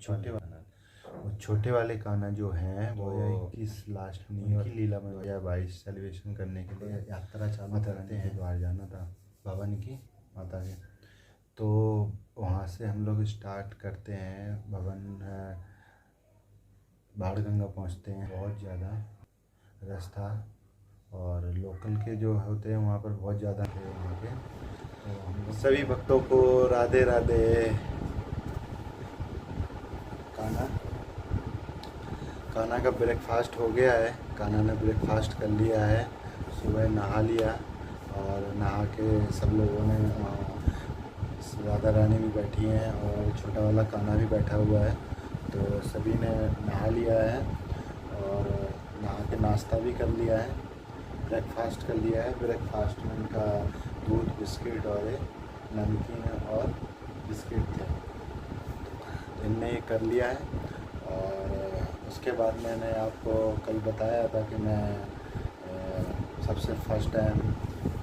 छोटे वाला, वो छोटे वाले कान्हा जो हैं वो 21 लास्ट न्यू ईयर की लीला में 2022 सेलिब्रेशन करने के लिए यात्रा चालू करते हैं। द्वार जाना था भवन की माता के, तो वहाँ से हम लोग स्टार्ट करते हैं। भवन बाणगंगा पहुँचते हैं। बहुत ज़्यादा रश था और लोकल के जो होते हैं वहाँ पर बहुत ज़्यादा थे वहाँ के। तो हम सभी भक्तों को राधे राधे। कान्हा का ब्रेकफास्ट हो गया है। कान्हा ने ब्रेकफास्ट कर लिया है, सुबह नहा लिया और नहा के सब लोगों ने, राधा रानी भी बैठी हैं और छोटा वाला कान्हा भी बैठा हुआ है, तो सभी ने नहा लिया है और नहा के नाश्ता भी कर लिया है, ब्रेकफास्ट कर लिया है। ब्रेकफास्ट में इनका दूध, बिस्किट और नमकीन और बिस्किट थे, इनने ये कर लिया है। और उसके बाद मैंने आपको कल बताया था कि मैं सबसे फर्स्ट टाइम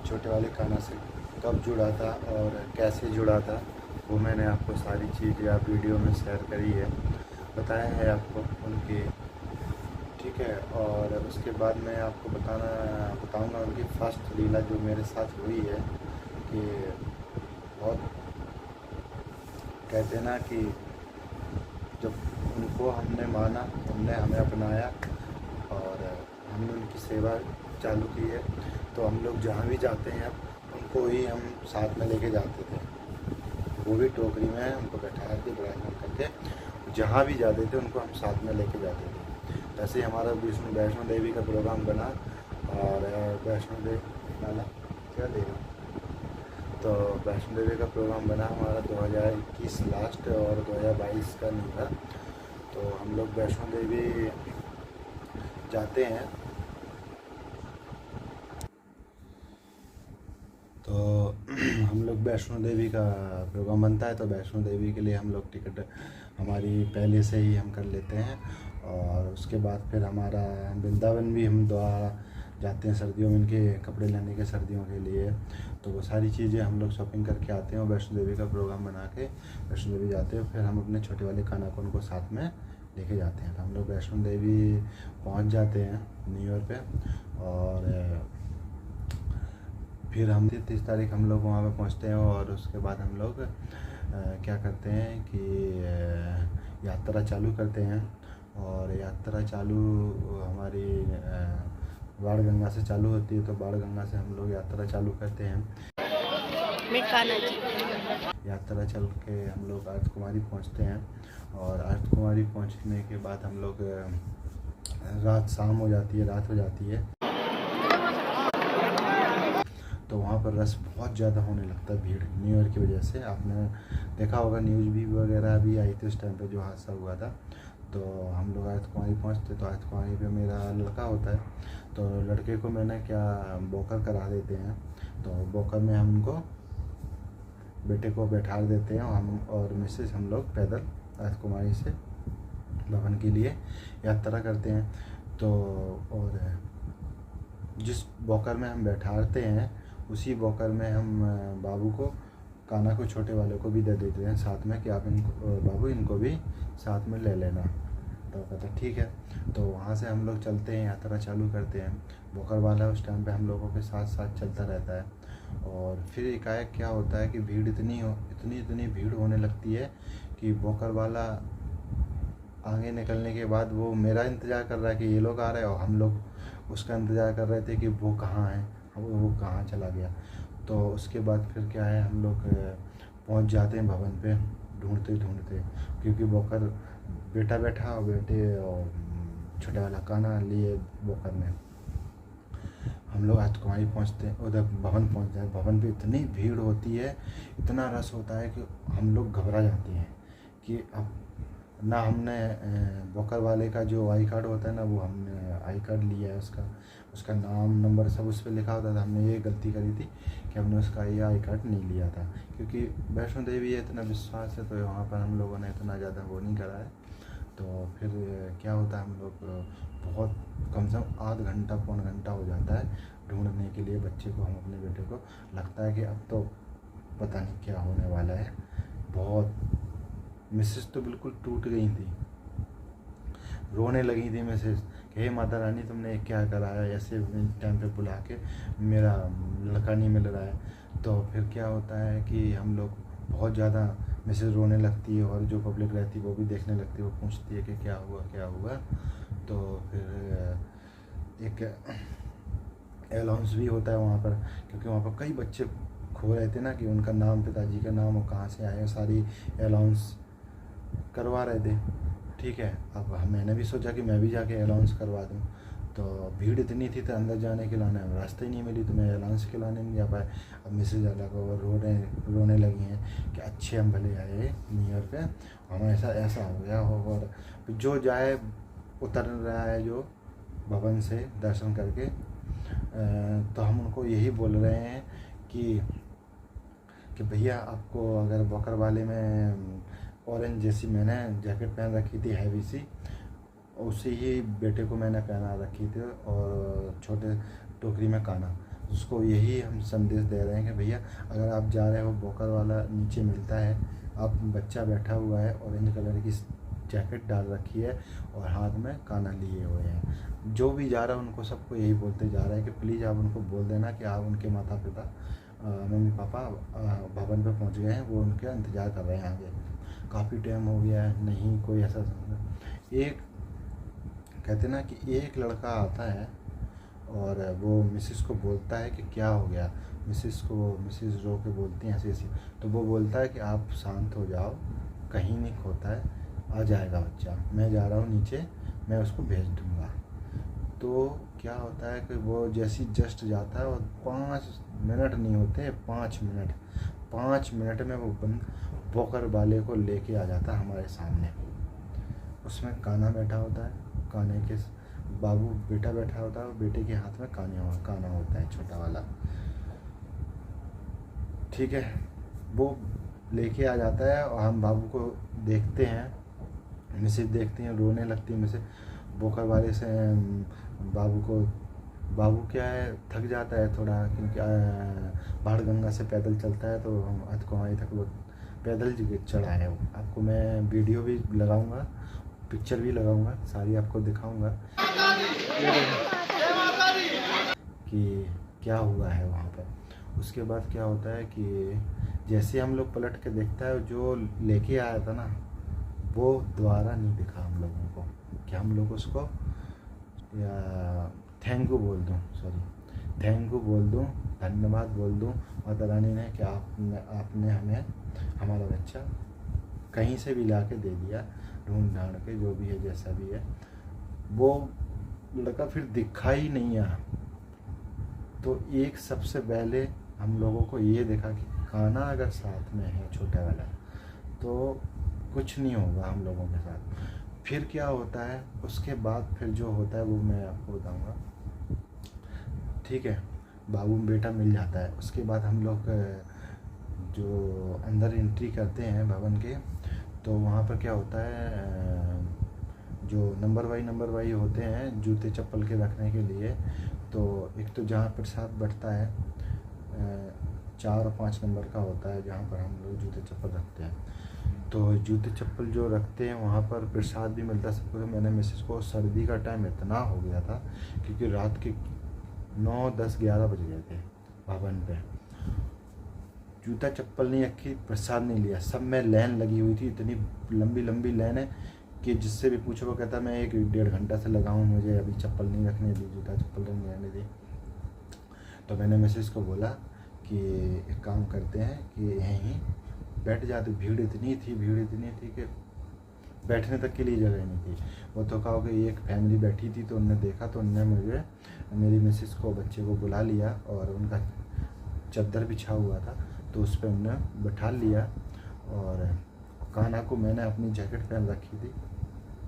छोटे वाले कान्हा से कब जुड़ा था और कैसे जुड़ा था, वो मैंने आपको सारी चीज़ें आप वीडियो में शेयर करी है, बताया है आपको उनकी, ठीक है। और उसके बाद मैं आपको बताऊंगा उनकी फर्स्ट लीला जो मेरे साथ हुई है। कि बहुत कहते ना कि जब उनको हमने माना, उनने हमें अपनाया और हमने उनकी सेवा चालू की है, तो हम लोग जहाँ भी जाते हैं अब उनको ही हम साथ में लेके जाते थे, वो भी टोकरी में उनको बैठा के ड्राइवर करके जहाँ भी जाते थे उनको हम साथ में लेके जाते थे। ऐसे ही हमारा वैष्णो देवी का प्रोग्राम बना और वैष्णो देवी वाला क्या देगा, तो वैष्णो देवी का प्रोग्राम बना हमारा 2021 लास्ट और 2022 का नहीं था। तो हम लोग वैष्णो देवी जाते हैं, तो हम लोग वैष्णो देवी का प्रोग्राम बनता है, तो वैष्णो देवी के लिए हम लोग टिकट हमारी पहले से ही हम कर लेते हैं। और उसके बाद फिर हमारा वृंदावन भी हम जाते हैं सर्दियों में, इनके कपड़े लेने के सर्दियों के लिए, तो वो सारी चीज़ें हम लोग शॉपिंग करके आते हैं और वैष्णो देवी का प्रोग्राम बना के वैष्णो देवी जाते हैं। फिर हम अपने छोटे वाले कान्हा को उनको साथ में लेके जाते हैं। तो हम लोग वैष्णो देवी पहुंच जाते हैं न्यू ईयर पे, और फिर हम 30 तारीख हम लोग वहाँ पे पहुँचते हैं। और उसके बाद हम लोग क्या करते हैं कि यात्रा चालू करते हैं। और यात्रा चालू हमारी बाणगंगा से चालू होती है, तो बाणगंगा से हम लोग यात्रा चालू करते हैं। यात्रा चल के हम लोग अर्धकुमारी पहुँचते हैं और अर्धकुमारी पहुँचने के बाद हम लोग शाम हो जाती है, रात हो जाती है, तो वहाँ पर रश बहुत ज़्यादा होने लगता है, भीड़ न्यू ईयर की वजह से। आपने देखा होगा न्यूज़ भी वगैरह भी आई थी उस टाइम पे जो हादसा हुआ था। तो हम लोग अर्धकुमारी पहुँचते, तो अर्धकुमारी पे मेरा लड़का होता है, तो लड़के को मैंने क्या बोकर करा देते हैं, तो बोकर में हम उनको बेटे को बैठा देते हैं। हम और मिसेज हम लोग पैदल अर्धकुमारी से भवन के लिए यात्रा करते हैं। तो और जिस बोकर में हम बैठाते हैं उसी बोकर में हम बाबू को, कान्हा को, छोटे वाले को भी दे देते हैं साथ में कि आप इनको बाबू इनको भी साथ में ले लेना। तो कहते ठीक है। तो वहाँ से हम लोग चलते हैं, यात्रा चालू करते हैं। बोकर वाला उस टाइम पे हम लोगों के साथ साथ चलता रहता है। और फिर एकाएक क्या होता है कि भीड़ इतनी भीड़ होने लगती है कि बोकर वाला आगे निकलने के बाद वो मेरा इंतज़ार कर रहा है कि ये लोग आ रहे हैं, और हम लोग उसका इंतज़ार कर रहे थे कि वो कहाँ है, वो कहाँ चला गया। तो उसके बाद फिर क्या है, हम लोग पहुंच जाते हैं भवन पे ढूंढते ढूंढते, क्योंकि बोकर बेटा बैठा और बेटे और छोटा वाला कान्हा लिए बोकर में। हम लोग अर्धकुमारी पहुंचते हैं, उधर भवन पहुंच जाए। भवन पे इतनी भीड़ होती है, इतना रश होता है कि हम लोग घबरा जाते हैं कि अब ना हमने बोकर वाले का जो आई कार्ड होता है ना, वो हमने आई कार्ड लिया है, उसका नाम नंबर सब उस पर लिखा होता था। हमने ये गलती करी थी कि हमने उसका ये आई कार्ड नहीं लिया था, क्योंकि वैष्णो देवी इतना विश्वास है, तो वहाँ पर हम लोगों ने इतना ज़्यादा वो नहीं करा है। तो फिर क्या होता है, हम लोग बहुत कम से कम आध घंटा पौन घंटा हो जाता है ढूंढने के लिए बच्चे को। हम अपने बेटे को लगता है कि अब तो पता नहीं क्या होने वाला है, बहुत मिसेस तो बिल्कुल टूट गई थी, रोने लगी थी मिसेस कि हे माता रानी तुमने क्या करा है, ऐसे टाइम पे बुला के मेरा लड़का नहीं मिल रहा है। तो फिर क्या होता है कि हम लोग बहुत ज़्यादा, मिसेस रोने लगती है और जो पब्लिक रहती है वो भी देखने लगती है, वो पूछती है कि क्या हुआ क्या हुआ। तो फिर एक अनाउंस भी होता है वहाँ पर, क्योंकि वहाँ पर कई बच्चे खो रहे थे ना कि उनका नाम, पिताजी का नाम और कहाँ से आए, सारी अनाउंस करवा रहे थे। ठीक है, अब मैंने भी सोचा कि मैं भी जाके अनाउंस करवा दूँ। तो भीड़ इतनी थी तो अंदर जाने के लाने रास्ते ही नहीं मिली, तो मैं अनाउंस के लाने नहीं जा पाया। अब मिसेज अलग और रोने लगी हैं कि अच्छे हम भले आए न्यू ईयर पे, हम ऐसा ऐसा हो गया हो। और जो जाए उतर रहा है जो भवन से दर्शन करके, तो हम उनको यही बोल रहे हैं कि भैया आपको अगर बकर वाले में ऑरेंज जैसी मैंने जैकेट पहन रखी थी हैवी सी, उसी ही बेटे को मैंने पहना रखी थी और छोटे टोकरी में काना, उसको यही हम संदेश दे रहे हैं कि भैया अगर आप जा रहे हो बोकर वाला नीचे मिलता है, आप बच्चा बैठा हुआ है ऑरेंज कलर की जैकेट डाल रखी है और हाथ में काना लिए हुए हैं, जो भी जा रहा है उनको सबको यही बोलते जा रहा है कि प्लीज़ आप उनको बोल देना कि आप उनके माता पिता मम्मी पापा भवन पे पहुंच गए हैं, वो उनके इंतज़ार कर रहे हैं आगे, काफ़ी टाइम हो गया है, नहीं कोई ऐसा। एक कहते ना कि एक लड़का आता है और वो मिसिस को बोलता है कि क्या हो गया, मिसिस रो के बोलती हैं ऐसी ऐसी, तो वो बोलता है कि आप शांत हो जाओ, कहीं नहीं खोता है, आ जाएगा बच्चा, मैं जा रहा हूँ नीचे, मैं उसको भेज दूँगा। तो क्या होता है कि वो जैसी जस्ट जाता है और 5 मिनट नहीं होते, 5 मिनट में वो बोकर वाले को लेके आ जाता है हमारे सामने। उसमें काना बैठा होता है, काने के बाबू बेटा बैठा होता है और बेटे के हाथ में काना होता है छोटा वाला। ठीक है, वो लेके आ जाता है और हम बाबू को देखते हैं, मिसेज देखती हैं, रोने लगती है मिसेज बोकर वाले से। बाबू क्या है थक जाता है थोड़ा, क्योंकि बाढ़ गंगा से पैदल चलता है, तो हम अतकुमाई तक वो पैदल चढ़ा है। वो आपको मैं वीडियो भी लगाऊंगा, पिक्चर भी लगाऊंगा, सारी आपको दिखाऊंगा कि क्या हुआ है वहाँ पर। उसके बाद क्या होता है कि जैसे हम लोग पलट के देखता है, जो लेके आया था ना वो दोबारा नहीं दिखा हम लोगों को, कि हम लोग उसको या थैंक यू बोल दूँ, थैंक यू बोल दूँ, धन्यवाद बोल दूँ माता रानी ने कि आपने हमें हमारा बच्चा कहीं से भी ला के दे दिया, ढूंढ ढांड के, जो भी है जैसा भी है। वो लड़का फिर दिखा ही नहीं आया। तो एक सबसे पहले हम लोगों को ये देखा कि काना अगर साथ में है छोटा वाला तो कुछ नहीं होगा हम लोगों के साथ। फिर क्या होता है उसके बाद, फिर जो होता है वो मैं आपको बताऊंगा। ठीक है, बाबू बेटा मिल जाता है। उसके बाद हम लोग जो अंदर एंट्री करते हैं भवन के, तो वहाँ पर क्या होता है, जो नंबर वाई होते हैं जूते चप्पल के रखने के लिए। तो एक तो जहाँ प्रसाद बंटता है 4 और 5 नंबर का होता है, जहाँ पर हम लोग जूते चप्पल रखते हैं। तो जूते चप्पल जो रखते हैं वहाँ पर प्रसाद भी मिलता है सबको। मैंने मिसेस को, सर्दी का टाइम इतना हो गया था क्योंकि रात के 9, 10, 11 बज गए थे भवन पे, जूता चप्पल नहीं रखी, प्रसाद नहीं लिया। सब में लाइन लगी हुई थी, इतनी लंबी लाइन है कि जिससे भी पूछो वो कहता मैं 1-1.5 घंटा से लगा हूँ, मुझे अभी चप्पल नहीं रखनी, अभी जूता चप्पल नहीं रहने दी। तो मैंने मिसेस को बोला कि एक काम करते हैं कि यहीं बैठ जाते। भीड़ इतनी थी कि बैठने तक के लिए जगह नहीं थी। वो तो कहा कि एक फैमिली बैठी थी, तो उनने देखा, तो उनने मुझे, मेरी मिसेस को, बच्चे को बुला लिया और उनका चद्दर बिछा हुआ था तो उस पर उनने बैठा लिया। और कान्हा को मैंने अपनी जैकेट पहन रखी थी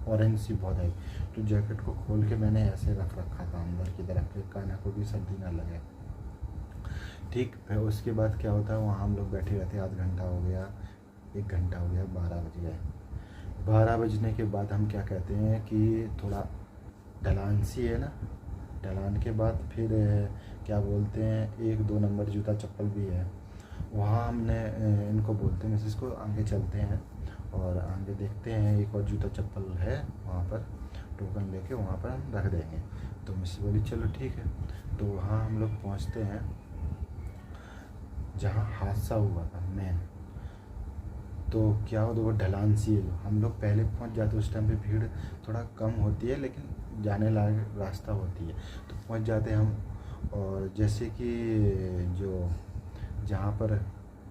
ऑरेंज सी बहुत आई, तो जैकेट को खोल के मैंने ऐसे रख रखा था अंदर की तरफ के, कान्हा को भी सर्दी ना लगे। ठीक है, उसके बाद क्या होता है, वहाँ हम लोग बैठे रहते, आध घंटा हो गया, 1 घंटा हो गया, 12 बज गए। 12 बजने के बाद हम क्या कहते हैं कि थोड़ा ढलान सी है ना, ढलान के बाद फिर क्या बोलते हैं 1-2 नंबर जूता चप्पल भी है वहाँ। हमने इनको बोलते हैं मिसेस को, आगे चलते हैं और आगे देखते हैं एक और जूता चप्पल है वहाँ पर, टोकन लेके वहाँ पर हम रख देंगे। तो मिसेस बोली चलो ठीक है। तो वहाँ हम लोग पहुँचते हैं जहाँ हादसा हुआ था मेन। तो क्या हो, वो ढलान सी है, हम लोग पहले पहुँच जाते, उस टाइम पे भीड़ थोड़ा कम होती है लेकिन जाने लायक रास्ता होती है। तो पहुँच जाते हम, और जैसे कि जो जहाँ पर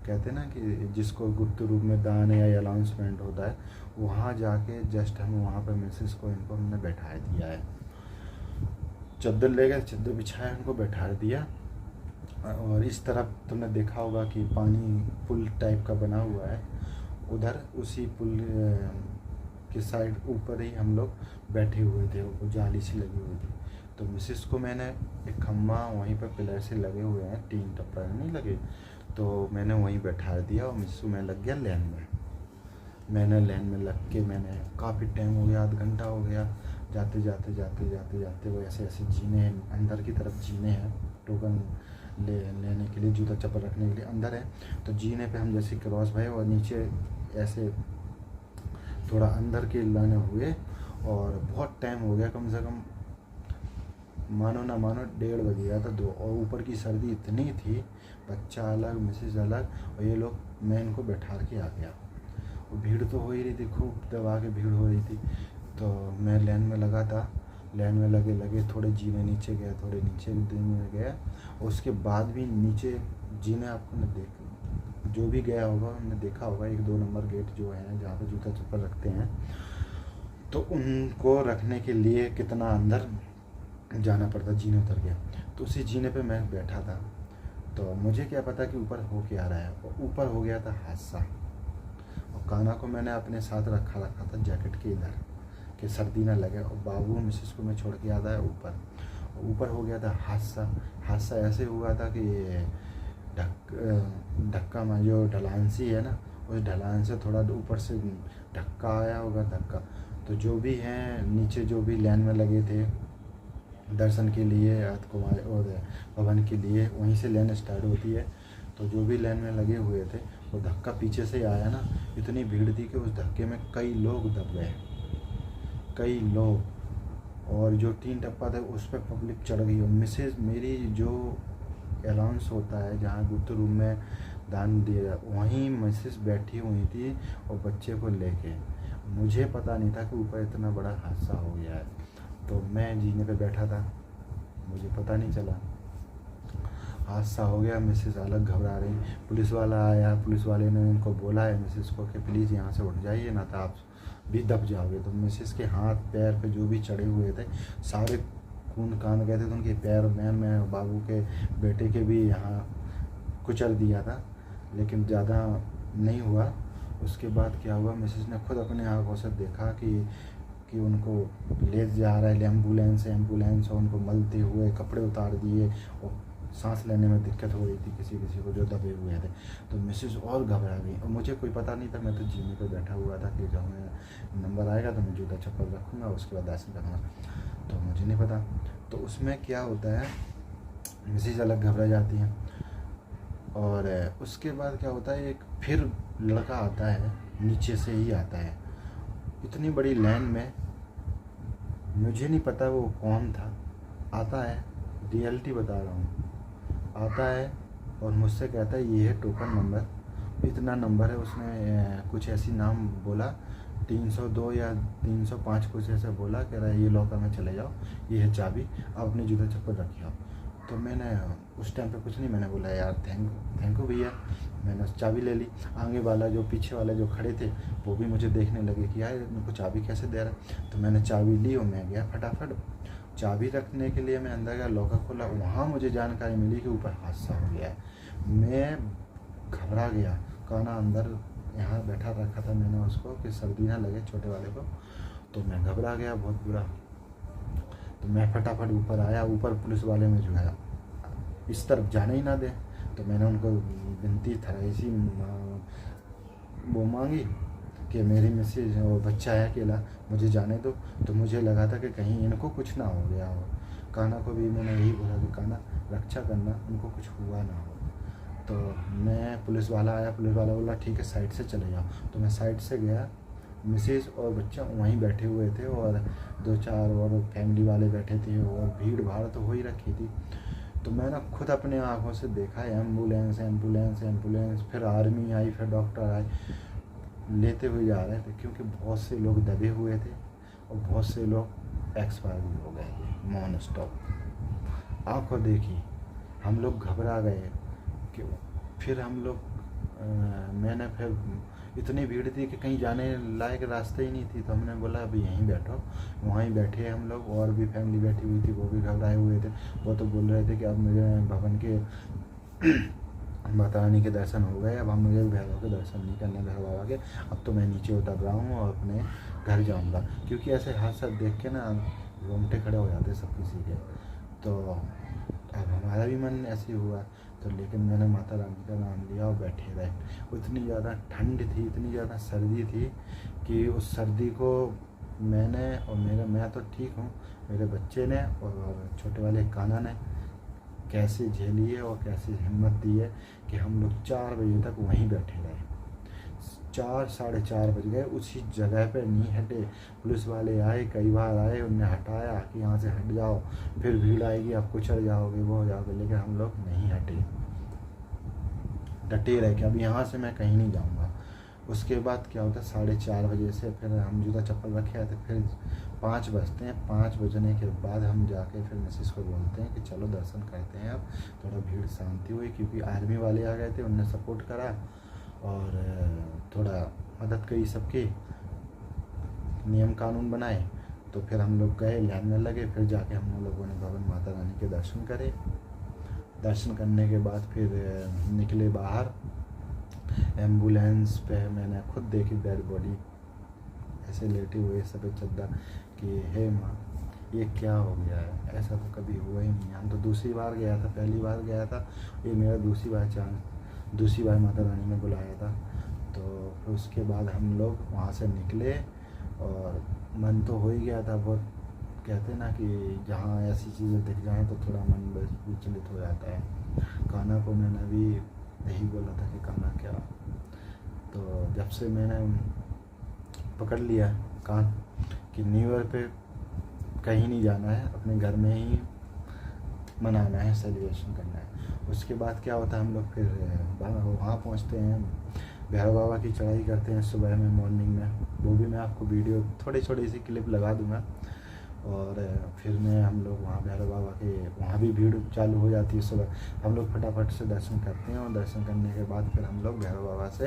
कहते हैं ना कि जिसको गुप्त रूप में दान या अनाउंसमेंट होता है, वहाँ जाके जस्ट हम वहाँ पर मिसेस को इनको हमने बैठा दिया है। चादर ले गए, चादर बिछाया, उनको बैठा दिया। और इस तरफ तुमने देखा होगा कि पानी पुल टाइप का बना हुआ है, उधर उसी पुल के साइड ऊपर ही हम लोग बैठे हुए थे, वो जाली सी लगी हुई थी। तो मिसेस को मैंने एक खम्भा वहीं पर पिलर से लगे हुए हैं, 3 टप्पा नहीं लगे, तो मैंने वहीं बैठा दिया। और मिसेस को मैं लग गया लाइन में। मैंने लाइन में लग के मैंने काफ़ी टाइम हो गया, आध घंटा हो गया, जाते जाते वो ऐसे जीने हैं, अंदर की तरफ जीने हैं, टोकन लेने के लिए, जूता चप्पल रखने के लिए अंदर है। तो जीने पे हम जैसे क्रॉस भये और नीचे ऐसे थोड़ा अंदर के लाने हुए, और बहुत टाइम हो गया, कम से कम मानो ना मानो 1:30 बज गया था, 2, और ऊपर की सर्दी इतनी थी, बच्चा अलग मिसेज अलग, और ये लोग, मैं इनको बैठा के आ गया। और भीड़ तो हो ही रही थी, खूब दबा के भीड़ हो रही थी। तो मैं लाइन में लगा था, लाइन में लगे थोड़े जीने नीचे गए, थोड़े नीचे में गया, और उसके बाद भी नीचे जीने आपको न देख, जो भी गया होगा उन्होंने देखा होगा, 1-2 नंबर गेट जो है जहाँ पर जूता चप्पल रखते हैं, तो उनको रखने के लिए कितना अंदर जाना पड़ता, जीने उतर गया। तो उसी जीने पे मैं बैठा था, तो मुझे क्या पता कि ऊपर हो क्या रहा है, और ऊपर हो गया था हादसा। और कान्हा को मैंने अपने साथ रखा था जैकेट के इधर, कि सर्दी ना लगे, और बाबू मिसेस को मैं छोड़ के आता है ऊपर हो गया था हादसा ऐसे हुआ था कि धक्का में जो ढलान सी है ना, उस ढलान से थोड़ा ऊपर से धक्का आया होगा, धक्का। तो जो भी हैं नीचे, जो भी लाइन में लगे थे दर्शन के लिए, कुमार और भवन के लिए, वहीं से लाइन स्टार्ट होती है, तो जो भी लाइन में लगे हुए थे, वो धक्का पीछे से आया ना, इतनी भीड़ थी कि उस धक्के में कई लोग दब गए, कई लोग। और जो 3 टप्पा था उस पर पब्लिक चढ़ गई, और मिसेज मेरी जो अलाउंस होता है जहाँ गुप्त रूम में दान दिया, वहीं मिसेज बैठी हुई थी और बच्चे को लेके। मुझे पता नहीं था कि ऊपर इतना बड़ा हादसा हो गया है। तो मैं जीने पे बैठा था, मुझे पता नहीं चला, हादसा हो गया। मिसेस अलग घबरा रही, पुलिस वाला आया, पुलिस वाले ने उनको बोला है मिसेस को कि प्लीज़ यहाँ से उठ जाइए, ना तो आप भी दब जाओगे। तो मिसेस के हाथ पैर पे जो भी चढ़े हुए थे सारे खून कान गए थे, तो उनके पैर मैं बाबू के बेटे के भी यहाँ कुचल दिया था, लेकिन ज़्यादा नहीं हुआ। उसके बाद क्या हुआ, मिसेस ने खुद अपने आँखों से देखा कि उनको ले जा रहा है एम्बुलेंस, और उनको मलते हुए कपड़े उतार दिए, और सांस लेने में दिक्कत हो रही थी किसी को जो दबे हुए थे। तो मिसेस और घबरा गई, और मुझे कोई पता नहीं था, मैं तो जीने पे बैठा हुआ था कि जब मैं नंबर आएगा तो मैं जूता चप्पल रखूँगा, उसके बाद दर्शन करूँगा, तो मुझे नहीं पता। तो उसमें क्या होता है, मिसेस अलग घबरा जाती हैं, और उसके बाद क्या होता है, एक फिर लड़का आता है, नीचे से ही आता है, इतनी बड़ी लाइन में, मुझे नहीं पता वो कौन था, आता है, रियलिटी बता रहा हूँ, आता है और मुझसे कहता है ये है टोकन नंबर, इतना नंबर है। उसने कुछ ऐसी नाम बोला, 302 या 305 कुछ ऐसा बोला, कह रहा है ये लॉकर में चले जाओ, ये है चाबी, आप अपनी जूता चप्पल रखिए। तो मैंने उस टाइम पे कुछ नहीं, मैंने बोला यार थैंक यू भैया, मैंने चाबी ले ली। आगे वाला जो पीछे वाले जो खड़े थे वो भी मुझे देखने लगे कि यार मेरे को चाबी कैसे दे रहा है। तो मैंने चाबी ली और मैं गया फटाफट, चाबी रखने के लिए मैं अंदर गया, लॉकर खोला, वहाँ मुझे जानकारी मिली कि ऊपर हादसा हो गया है। मैं घबरा गया, कान्हा अंदर यहाँ बैठा रखा था मैंने उसको कि सर्दी ना लगे छोटे वाले को, तो मैं घबरा गया बहुत बुरा। तो मैं फटाफट ऊपर आया, ऊपर पुलिस वाले में जो है इस तरफ जाने ही ना दे, तो मैंने उनको विनती थराई वो मांगी कि मेरी मिसेज और बच्चा है अकेला, मुझे जाने दो। तो मुझे लगा था कि कहीं इनको कुछ ना हो गया हो। कान्हा को भी मैंने यही बोला कि कान्हा रक्षा करना, उनको कुछ हुआ ना हो। तो मैं पुलिस वाला आया, पुलिस वाला बोला ठीक है साइड से चले जाओ, तो मैं साइड से गया। मिसेज और बच्चा वहीं बैठे हुए थे और 2-4 और फैमिली वाले बैठे थे और भीड़ भाड़ तो हो ही रखी थी। तो मैं ना खुद अपने आँखों से देखा एम्बुलेंस एम्बुलेंस एम्बुलेंस, फिर आर्मी आई, फिर डॉक्टर आए, लेते हुए जा रहे थे, क्योंकि बहुत से लोग दबे हुए थे और बहुत से लोग एक्सपायर भी हो गए थे नॉन स्टॉप। आँखों देखी, हम लोग घबरा गए कि फिर हम लोग मैंने फिर इतनी भीड़ थी कि कहीं जाने लायक रास्ता ही नहीं थी, तो हमने बोला अभी यहीं बैठो। वहीं बैठे हम लोग, और भी फैमिली बैठी हुई थी, वो भी घबराए हुए थे। वो तो बोल रहे थे कि अब मुझे भवन के माता रानी के दर्शन हो गए, अब हम मुझे भैरव के दर्शन नहीं करने भैरव बाबा के, अब तो मैं नीचे उतर रहा हूँ और अपने घर जाऊँगा। क्योंकि ऐसे हादसा देख के ना रोंगटे खड़े हो जाते सब किसी के। तो अब हमारा भी मन ऐसे हुआ, तो लेकिन मैंने माता रानी का नाम लिया और बैठे रहे। इतनी ज़्यादा ठंड थी, इतनी ज़्यादा सर्दी थी कि उस सर्दी को मैंने और मैं तो ठीक हूँ, मेरे बच्चे ने और छोटे वाले काना ने कैसे झेली है और कैसे हिम्मत दी है कि हम लोग 4 बजे तक वहीं बैठे रहे। 4 साढ़े 4 बज गए, उसी जगह पे नहीं हटे। पुलिस वाले आए, कई बार आए, उनने हटाया कि यहाँ से हट जाओ, फिर भीड़ आएगी, आप कुचल जाओगे, वो हो जाओगे, लेकिन हम लोग नहीं हटे, डटे रहे कि अब यहाँ से मैं कहीं नहीं जाऊँगा। उसके बाद क्या होता है, 4:30 बजे से फिर हम जूता चप्पल रखे आए थे, फिर 5 बजते हैं। 5 बजने के बाद हम जाके फिर मिसेस को बोलते हैं कि चलो दर्शन करते हैं। अब थोड़ा भीड़ शांति हुई, क्योंकि आर्मी वाले आ गए थे, उनने सपोर्ट करा और थोड़ा मदद करी सबकी, नियम कानून बनाए। तो फिर हम लोग गए, लाइन में लगे, फिर जाके हम लोगों ने भवन माता रानी के दर्शन करे। दर्शन करने के बाद फिर निकले बाहर। एम्बुलेंस पे मैंने खुद देखी डेड बॉडी ऐसे लेटे हुए सफ़ेद चद्दर कि हे माँ ये क्या हो गया है, ऐसा तो कभी हुआ ही नहीं। हम तो दूसरी बार गया था, पहली बार गया था, ये मेरा दूसरी बार माता रानी ने बुलाया था। तो फिर उसके बाद हम लोग वहाँ से निकले और मन तो हो ही गया था बहुत। कहते ना कि जहाँ ऐसी चीज़ें दिख जाएँ तो थोड़ा मन विचलित हो जाता है। कान्हा को मैंने भी यही बोला था कि कान्हा क्या, तो जब से मैंने पकड़ लिया कान कि न्यू ईयर पे कहीं नहीं जाना है, अपने घर में ही मनाना है, सेलिब्रेशन करना है। उसके बाद क्या होता है, हम लोग फिर वहाँ पहुँचते हैं, भैरव बाबा की चढ़ाई करते हैं सुबह में, मॉर्निंग में। वो भी मैं आपको वीडियो थोड़ी सी क्लिप लगा दूँगा। और फिर मैं हम लोग वहाँ भैरव बाबा के वहाँ भी भीड़ चालू हो जाती है सुबह। हम लोग फटाफट से दर्शन करते हैं और दर्शन करने के बाद फिर हम लोग भैरव बाबा से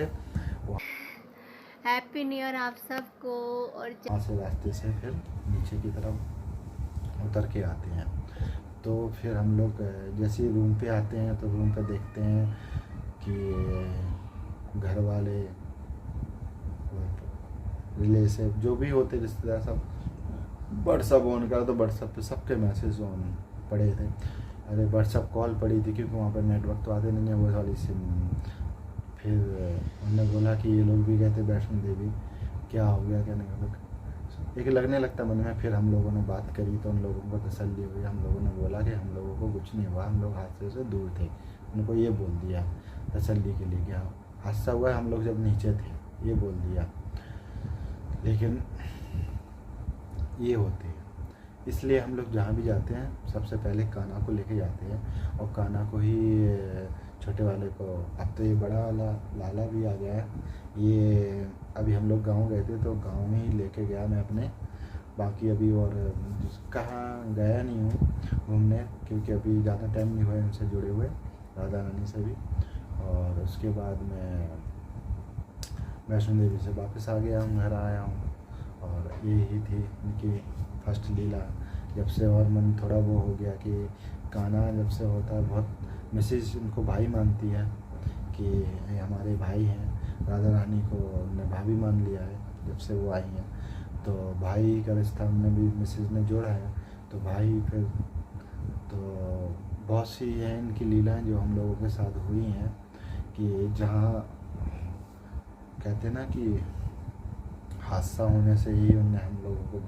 हैप्पी न्यू ईयर आप सबको। और वहाँ से रास्ते से फिर नीचे की तरफ उतर के आते हैं। तो फिर हम लोग जैसे ही रूम पे आते हैं तो रूम पे देखते हैं कि घर वाले रिलेटिव जो भी होते रिश्तेदार सब व्हाट्सअप ऑन करा, तो व्हाट्सअप पे सबके मैसेज ऑन पड़े थे। अरे व्हाट्सअप कॉल पड़ी थी, क्योंकि वहाँ पर नेटवर्क तो आते नहीं है, वो वाली सिम। फिर उन्होंने बोला कि ये लोग भी गए थे वैष्णो देवी, क्या हो गया क्या नहीं हो गया, एक लगने लगता मन में। फिर हम लोगों ने बात करी तो उन लोगों को तसल्ली हुई। हम लोगों ने बोला कि हम लोगों को कुछ नहीं हुआ, हम लोग हादसे से दूर थे। उनको ये बोल दिया तसल्ली के लिए कि हाँ हादसा हुआ है, हम लोग जब नीचे थे, ये बोल दिया। लेकिन ये होते हैं, इसलिए हम लोग जहाँ भी जाते हैं सबसे पहले कान्हा को लेके जाते हैं, और कान्हा को ही छोटे वाले को। अब तो ये बड़ा वाला लाला भी आ गया है। ये अभी हम लोग गांव गए थे तो गांव में ही लेके गया मैं अपने। बाकी अभी और कहाँ गया नहीं हूँ घूमने, क्योंकि अभी ज़्यादा टाइम नहीं हुआ इनसे जुड़े हुए, राधा रानी से भी। और उसके बाद मैं वैष्णो देवी से वापस आ गया हूँ, घर आया हूँ। और यही थी इनकी फर्स्ट लीला। जब से और मन थोड़ा वो हो गया कि कान्हा जब से होता है बहुत, मिसेज उनको भाई मानती है कि ये हमारे भाई हैं। राधा रानी को उन्होंने भाभी मान लिया है जब से वो आई हैं, तो भाई का रिश्ता हमने भी मिसेज ने जोड़ा है। तो भाई फिर तो बहुत सी हैं इनकी लीलाएं जो हम लोगों के साथ हुई हैं, कि जहाँ कहते ना कि हादसा होने से ही उनने हम लोगों को,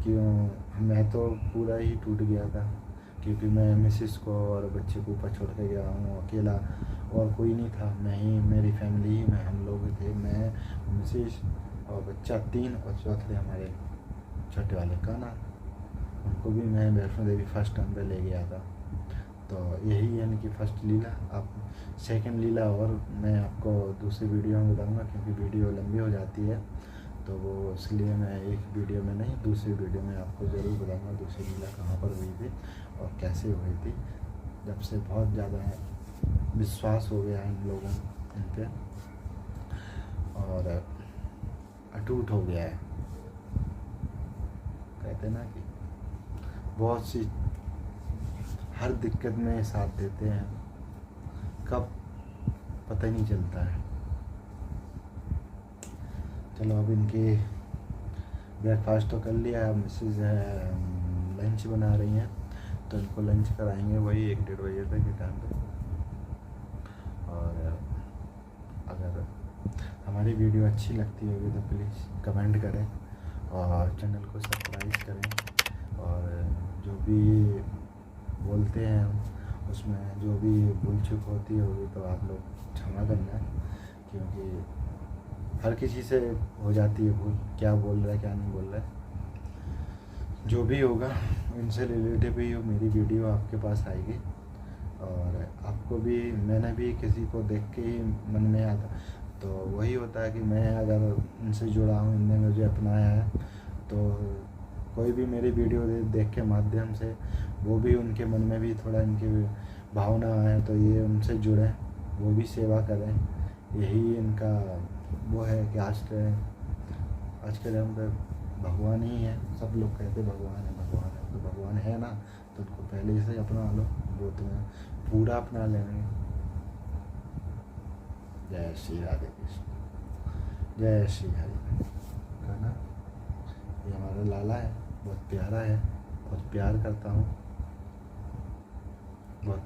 क्यों मैं तो पूरा ही टूट गया था क्योंकि मैं मिसेस को और बच्चे को ऊपर छोड़ के गया हूँ अकेला, और कोई नहीं था, मैं ही, मेरी फैमिली ही, मैं, हम लोग थे, मैं, मिसेस और बच्चा 3, और चौथे हमारे छोटे वाले कान्हा। उनको भी मैं वैष्णो देवी फर्स्ट टाइम पे ले गया था। तो यही है इनकी फर्स्ट लीला। अब सेकंड लीला और मैं आपको दूसरी वीडियो में बताऊंगा, क्योंकि वीडियो लंबी हो जाती है, तो वो इसलिए मैं एक वीडियो में नहीं, दूसरी वीडियो में आपको ज़रूर बताऊंगा दूसरी लीला कहाँ पर हुई थी और कैसे हुई थी। जब से बहुत ज़्यादा विश्वास हो गया इन लोगों इन पे, और अटूट हो गया है। कहते ना कि बहुत सी हर दिक्कत में साथ देते हैं, कब पता ही नहीं चलता है। चलो अब इनके ब्रेकफास्ट तो कर लिया, अब मिसेज लंच बना रही हैं, तो इनको लंच कराएंगे वही 1-1:30 बजे तक के टाइम पे। और अगर हमारी वीडियो अच्छी लगती होगी तो प्लीज़ कमेंट करें और चैनल को सब्सक्राइब करें, और जो भी बोलते हैं हम उसमें जो भी भूल चूक होती होगी तो आप लोग क्षमा करना, क्योंकि हर किसी से हो जाती है भूल, क्या बोल रहा है क्या नहीं बोल रहा है। जो भी होगा इनसे रिलेटिव ही मेरी वीडियो आपके पास आएगी, और आपको भी, मैंने भी किसी को देख के ही मन में आता, तो वही होता है कि मैं अगर इनसे जुड़ा हूँ, इनने मुझे अपनाया है, तो कोई भी मेरी वीडियो देख के माध्यम से वो भी उनके मन में भी थोड़ा इनकी भावना आए, तो ये उनसे जुड़ें, वो भी सेवा करें। यही इनका वो है कि आज के टाइम पे भगवान ही है। सब लोग कहते भगवान है भगवान है, तो भगवान है ना, तो उनको पहले से अपना लो, वो तुम्हें पूरा अपना लेंगे। जय श्री राधे कृष्ण, जय श्री हरि। कहना ये हमारा लाला है, बहुत प्यारा है, बहुत प्यार करता हूँ, बहुत